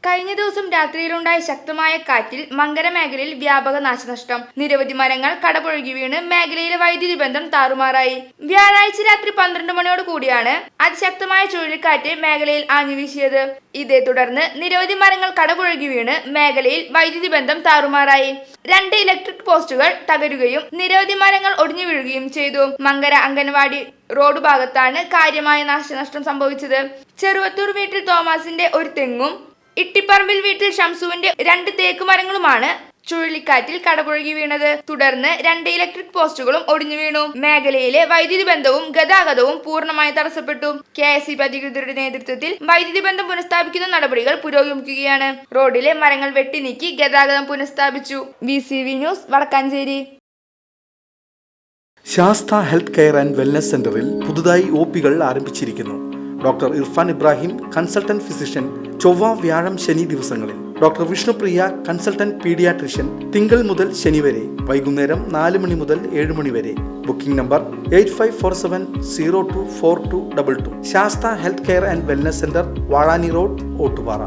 കഴിഞ്ഞ ദിവസം രാത്രിയിലുണ്ടായ ശക്തമായ കാറ്റിൽ മങ്കര മേഖലയിൽ വ്യാപക നാശനഷ്ടം. നിരവധി മരങ്ങൾ കടപുഴകി വീണ് മേഖലയിലെ വൈദ്യുതി ബന്ധം താറുമാറായി. വ്യാഴാഴ്ച രാത്രി 12 മണിയോട് കൂടിയാണ് അതിശക്തമായ ചുഴലിക്കാറ്റ് മേഖലയിൽ ആഞ്ഞുവീശിയത്. ഇതേ തുടർന്ന് നിരവധി മരങ്ങൾ കടപുഴകി വീണ് മേഖലയിൽ വൈദ്യുതി ബന്ധം താറുമാറായി. 2 ഇലക്ട്രിക് പോസ്റ്റുകൾ തകരുകയും നിരവധി മരങ്ങൾ ഒടിഞ്ഞു വീഴുകയും ചെയ്തു. മങ്കര അംഗൻവാടി റോഡ് ഭാഗത്താണ് കാര്യമായ നാശനഷ്ടം സംഭവിച്ചത്. ചെറുവത്തൂർ വീട്ടിൽ തോമസിന്റെ ഒരു തെങ്ങും ഇട്ടിപ്പറമ്പിൽ വീട്ടിൽ ഷംസുവിന്റെ 2 തേക്ക് മരങ്ങളുമാണ് ചുഴലിക്കാറ്റിൽ കടപുഴകി വീണത്. തുടർന്ന് 2 ഇലക്ട്രിക് പോസ്റ്റുകളും ഒടിഞ്ഞു വീണു. മേഖലയിലെ വൈദ്യുതി ബന്ധവും ഗതാഗതവും പൂർണ്ണമായി തടസ്സപ്പെട്ടു. KSEB അധികൃതരുടെ നേതൃത്വത്തിൽ വൈദ്യുതി ബന്ധം പുനഃസ്ഥാപിക്കുന്ന നടപടികൾ പുരോഗമിക്കുകയാണ്. റോഡിലെ മരങ്ങൾ വെട്ടിനീക്കി ഗതാഗതം പുനഃസ്ഥാപിച്ചു. VCV news, Vadakkanchery. Sastha health care and wellness സെന്ററിൽ പുതുതായി OPകൾ ആരംഭിച്ചിരിക്കുന്നു. Doctor Irfan Ibrahim, consultant physician, ചൊവ്വ, വ്യാഴം, ശനി ദിവസങ്ങളിൽ. ഡോക്ടർ വിഷ്ണുപ്രിയ, കൺസൾട്ടന്റ് പീഡിയാട്രിഷ്യൻ, തിങ്കൾ മുതൽ ശനി വരെ, വൈകുന്നേരം 4 മണി മുതൽ 7 മണി വരെ. Booking number 8547024222. Sastha health care and wellness centre, Vazhani road, Ottupara.